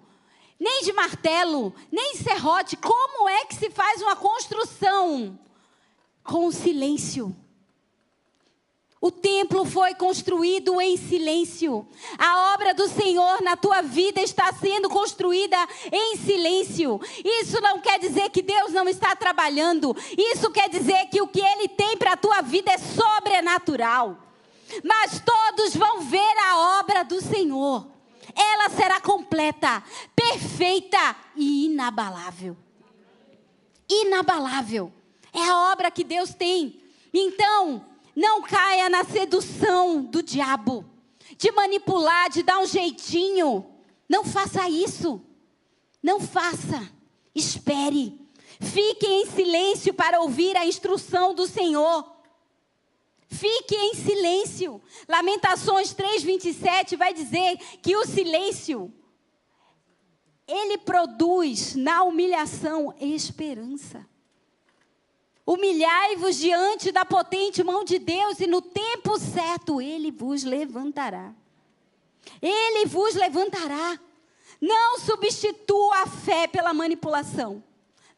nem de martelo, nem serrote. Como é que se faz uma construção? Com silêncio. O templo foi construído em silêncio. A obra do Senhor na tua vida está sendo construída em silêncio. Isso não quer dizer que Deus não está trabalhando. Isso quer dizer que o que Ele tem para a tua vida é sobrenatural. Mas todos vão ver a obra do Senhor. Ela será completa, perfeita e inabalável. Inabalável. É a obra que Deus tem. Então, não caia na sedução do diabo, de manipular, de dar um jeitinho. Não faça isso. Não faça. Espere. Fique em silêncio para ouvir a instrução do Senhor. Fique em silêncio. Lamentações 3:27 vai dizer que o silêncio, ele produz na humilhação esperança. Humilhai-vos diante da potente mão de Deus e no tempo certo Ele vos levantará. Ele vos levantará. Não substitua a fé pela manipulação.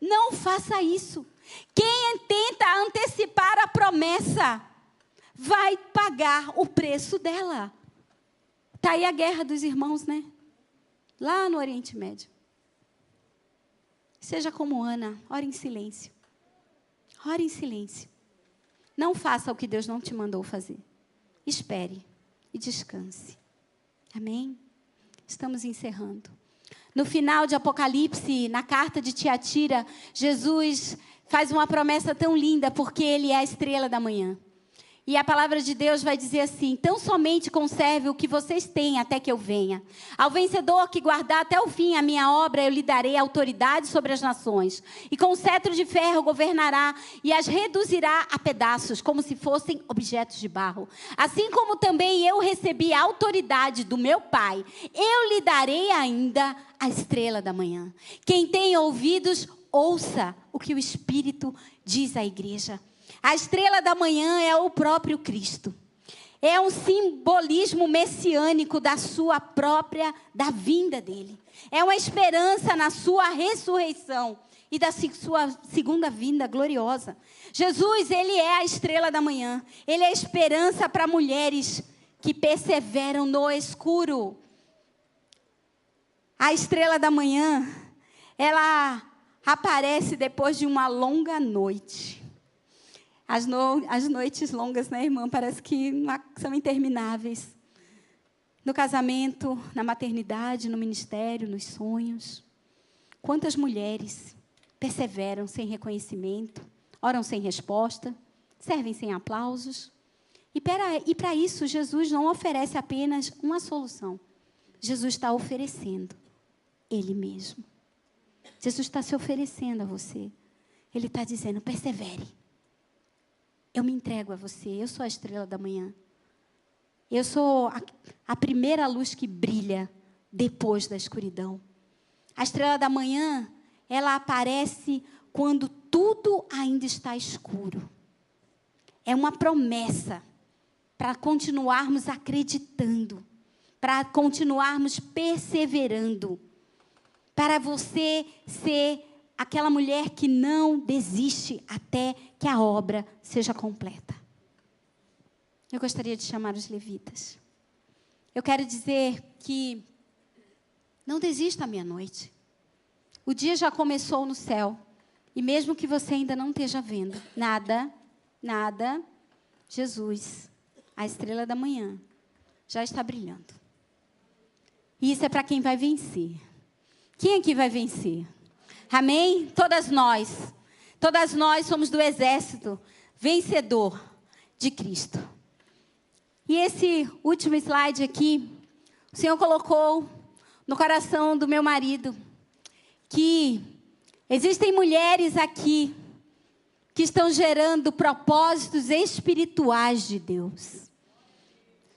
Não faça isso. Quem tenta antecipar a promessa vai pagar o preço dela. Está aí a guerra dos irmãos, né? Lá no Oriente Médio. Seja como Ana, ore em silêncio. Ore em silêncio. Não faça o que Deus não te mandou fazer. Espere e descanse. Amém? Estamos encerrando. No final de Apocalipse, na carta de Tiatira, Jesus faz uma promessa tão linda, porque Ele é a estrela da manhã. E a palavra de Deus vai dizer assim: tão somente conserve o que vocês têm até que eu venha. Ao vencedor que guardar até o fim a minha obra, eu lhe darei autoridade sobre as nações. E com cetro de ferro governará e as reduzirá a pedaços, como se fossem objetos de barro. Assim como também eu recebi a autoridade do meu Pai, eu lhe darei ainda a estrela da manhã. Quem tem ouvidos, ouça o que o Espírito diz à igreja. A estrela da manhã é o próprio Cristo. É um simbolismo messiânico da vinda dele. É uma esperança na sua ressurreição e da sua segunda vinda gloriosa. Jesus, ele é a estrela da manhã. Ele é a esperança para mulheres que perseveram no escuro. A estrela da manhã, ela aparece depois de uma longa noite. As noites longas, né, irmã? Parece que são intermináveis. No casamento, na maternidade, no ministério, nos sonhos. Quantas mulheres perseveram sem reconhecimento, oram sem resposta, servem sem aplausos. E para isso, Jesus não oferece apenas uma solução. Jesus está oferecendo Ele mesmo. Jesus está se oferecendo a você. Ele está dizendo, persevere. Eu me entrego a você, eu sou a estrela da manhã. Eu sou a primeira luz que brilha depois da escuridão. A estrela da manhã, ela aparece quando tudo ainda está escuro. É uma promessa para continuarmos acreditando, para continuarmos perseverando, para você ser aquela mulher que não desiste até que a obra seja completa. Eu gostaria de chamar os levitas. Eu quero dizer que não desista à meia-noite. O dia já começou no céu. E mesmo que você ainda não esteja vendo nada, Jesus, a estrela da manhã, já está brilhando. E isso é para quem vai vencer. Quem aqui vai vencer? Amém? Todas nós somos do exército vencedor de Cristo. E esse último slide aqui, o Senhor colocou no coração do meu marido que existem mulheres aqui que estão gerando propósitos espirituais de Deus.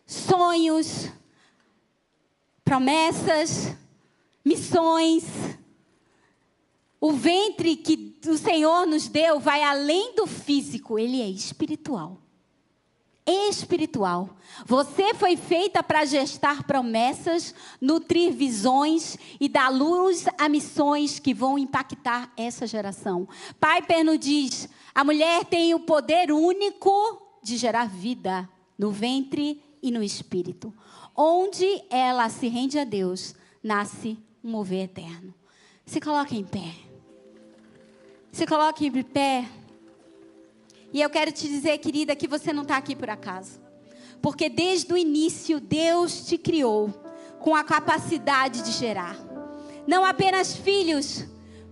Sonhos, promessas, missões. O ventre que o Senhor nos deu vai além do físico, ele é espiritual. Espiritual. Você foi feita para gestar promessas, nutrir visões e dar luz a missões que vão impactar essa geração. Piper nos diz, a mulher tem o poder único de gerar vida no ventre e no espírito. Onde ela se rende a Deus, nasce um mover eterno. Se coloque em pé. Se coloque em pé. E eu quero te dizer, querida, que você não está aqui por acaso. Porque desde o início, Deus te criou com a capacidade de gerar. Não apenas filhos,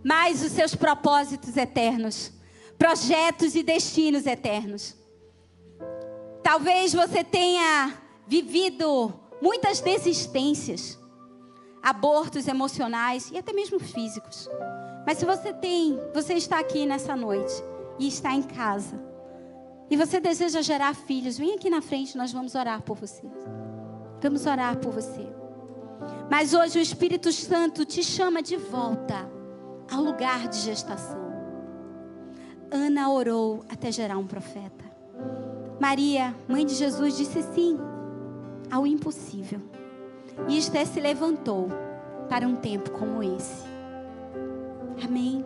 mas os seus propósitos eternos. Projetos e destinos eternos. Talvez você tenha vivido muitas desistências. Abortos emocionais e até mesmo físicos. Mas se você está aqui nessa noite e está em casa, e você deseja gerar filhos, vem aqui na frente, nós vamos orar por você. Vamos orar por você. Mas hoje o Espírito Santo te chama de volta ao lugar de gestação. Ana orou até gerar um profeta. Maria, mãe de Jesus, disse sim ao impossível. E Esté se levantou para um tempo como esse. Amém?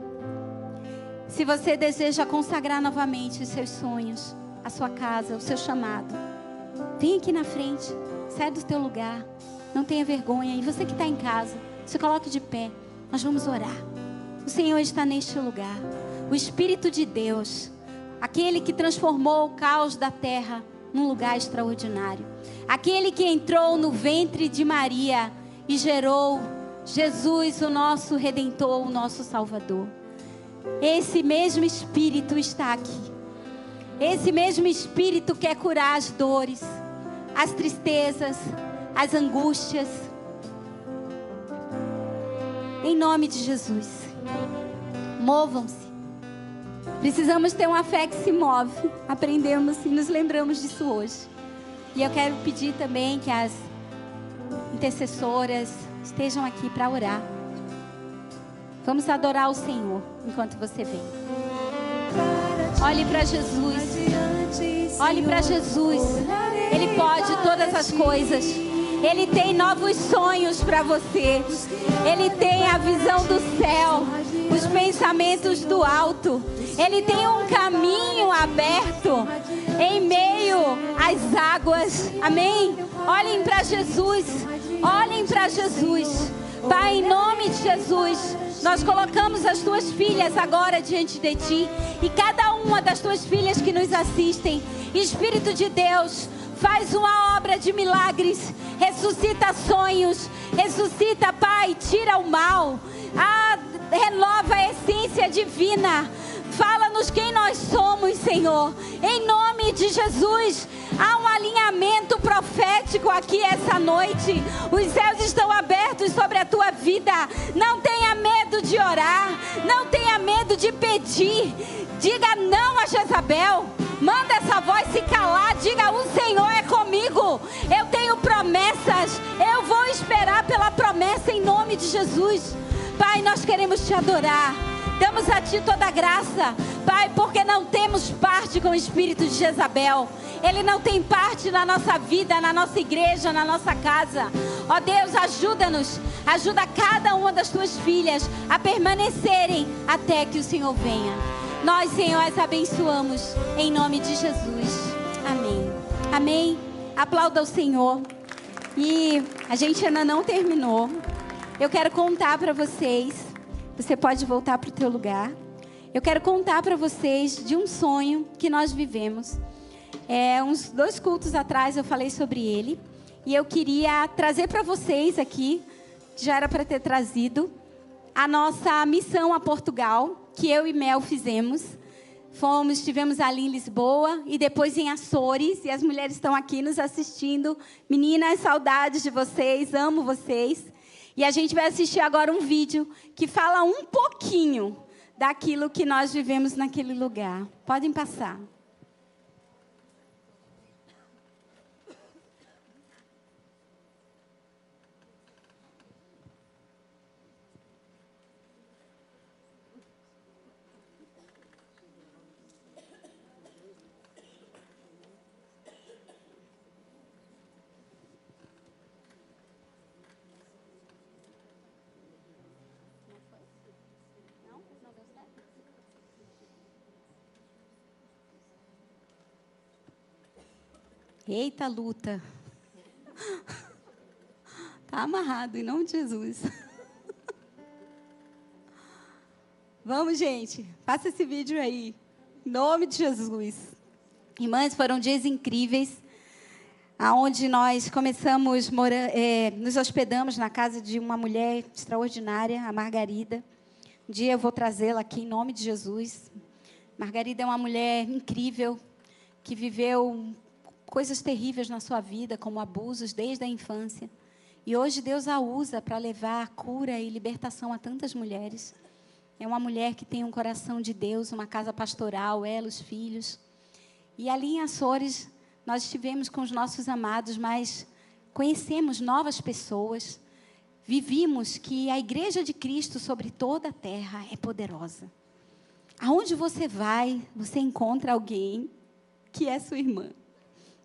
Se você deseja consagrar novamente os seus sonhos, a sua casa, o seu chamado, vem aqui na frente, sai do teu lugar, não tenha vergonha. E você que está em casa, se coloque de pé, nós vamos orar. O Senhor está neste lugar. O Espírito de Deus, aquele que transformou o caos da terra num lugar extraordinário. Aquele que entrou no ventre de Maria e gerou Jesus, o nosso Redentor, o nosso Salvador. Esse mesmo Espírito está aqui. Esse mesmo Espírito quer curar as dores, as tristezas, as angústias. Em nome de Jesus. Movam-se. Precisamos ter uma fé que se move. Aprendemos e nos lembramos disso hoje. E eu quero pedir também que as intercessoras estejam aqui para orar. Vamos adorar o Senhor enquanto você vem. Olhe para Jesus. Olhe para Jesus. Ele Ele pode todas as coisas. Ele tem novos sonhos para você. Ele tem a visão do céu, os pensamentos do alto. Ele tem um caminho aberto em meio às águas. Amém? Olhem para Jesus. Olhem para Jesus. Pai, em nome de Jesus, nós colocamos as tuas filhas agora diante de ti. E cada uma das tuas filhas que nos assistem, Espírito de Deus, faz uma obra de milagres. Ressuscita sonhos. Ressuscita, Pai, tira o mal. Renova a essência divina. Fala-nos quem nós somos, Senhor. Em nome de Jesus, há um alinhamento profético aqui essa noite. Os céus estão abertos sobre a tua vida. Não tenha medo de orar. Não tenha medo de pedir. Diga não a Jezabel. Manda essa voz se calar. Diga: o Senhor é comigo. Eu tenho promessas. Eu vou esperar pela promessa em nome de Jesus. Pai, nós queremos te adorar. Damos a ti toda a graça, Pai, porque não temos parte com o espírito de Jezabel. Ele não tem parte na nossa vida, na nossa igreja, na nossa casa. Ó Deus, ajuda-nos. Ajuda cada uma das tuas filhas a permanecerem até que o Senhor venha. Nós, Senhor, as abençoamos em nome de Jesus. Amém. Amém. Aplauda o Senhor. E a gente ainda não terminou. Eu quero contar para vocês. Você pode voltar para o teu lugar. Eu quero contar para vocês de um sonho que nós vivemos. Uns 2 cultos atrás eu falei sobre ele. E eu queria trazer para vocês aqui, já era para ter trazido, a nossa missão a Portugal, que eu e Mel fizemos. Estivemos ali em Lisboa e depois em Açores. E as mulheres estão aqui nos assistindo. Meninas, saudades de vocês, amo vocês. E a gente vai assistir agora um vídeo que fala um pouquinho daquilo que nós vivemos naquele lugar. Podem passar. Eita luta. Tá amarrado em nome de Jesus. Vamos, gente. Passa esse vídeo aí. Em nome de Jesus. Irmãs, foram dias incríveis. Onde nós começamos, nos hospedamos na casa de uma mulher extraordinária, a Margarida. Um dia eu vou trazê-la aqui em nome de Jesus. Margarida é uma mulher incrível, que viveu coisas terríveis na sua vida, como abusos desde a infância. E hoje Deus a usa para levar cura e libertação a tantas mulheres. É uma mulher que tem um coração de Deus, uma casa pastoral, ela, os filhos. E ali em Açores, nós estivemos com os nossos amados, mas conhecemos novas pessoas. Vivimos que a Igreja de Cristo sobre toda a terra é poderosa. Aonde você vai, você encontra alguém que é sua irmã,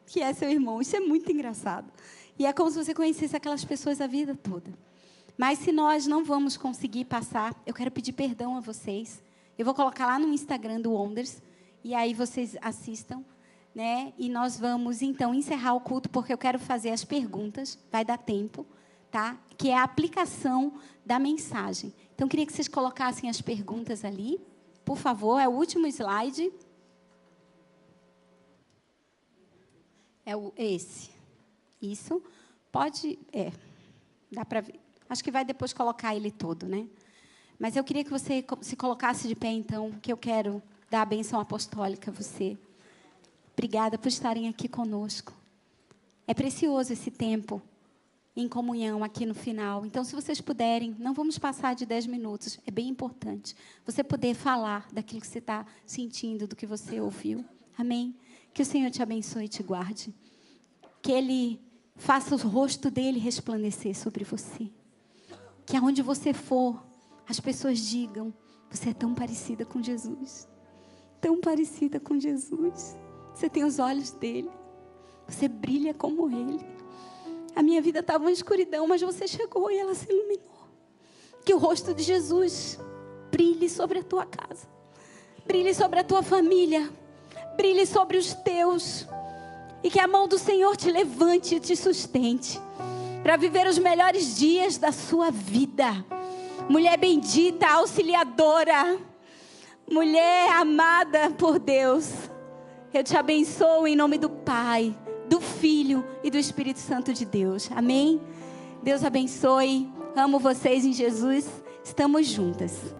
que é seu irmão. Isso é muito engraçado. E é como se você conhecesse aquelas pessoas a vida toda. Mas se nós não vamos conseguir passar, eu quero pedir perdão a vocês. Eu vou colocar lá no Instagram do Wonders, e aí vocês assistam, né? E nós vamos, então, encerrar o culto, porque eu quero fazer as perguntas, vai dar tempo, tá? Que é a aplicação da mensagem. Então, eu queria que vocês colocassem as perguntas ali, por favor, é o último slide. Esse. Isso. Pode... dá para ver. Acho que vai depois colocar ele todo, né? Mas eu queria que você se colocasse de pé, então, que eu quero dar a bênção apostólica a você. Obrigada por estarem aqui conosco. É precioso esse tempo em comunhão aqui no final. Então, se vocês puderem, não vamos passar de 10 minutos. É bem importante você poder falar daquilo que você está sentindo, do que você ouviu. Amém? Que o Senhor te abençoe e te guarde. Que Ele faça o rosto dEle resplandecer sobre você. Que aonde você for, as pessoas digam: você é tão parecida com Jesus. Tão parecida com Jesus. Você tem os olhos dEle. Você brilha como Ele. A minha vida estava uma escuridão, mas você chegou e ela se iluminou. Que o rosto de Jesus brilhe sobre a tua casa. Brilhe sobre a tua família. Brilhe sobre os teus. E que a mão do Senhor te levante e te sustente. Para viver os melhores dias da sua vida. Mulher bendita, auxiliadora. Mulher amada por Deus. Eu te abençoo em nome do Pai, do Filho e do Espírito Santo de Deus. Amém? Deus abençoe. Amo vocês em Jesus. Estamos juntas.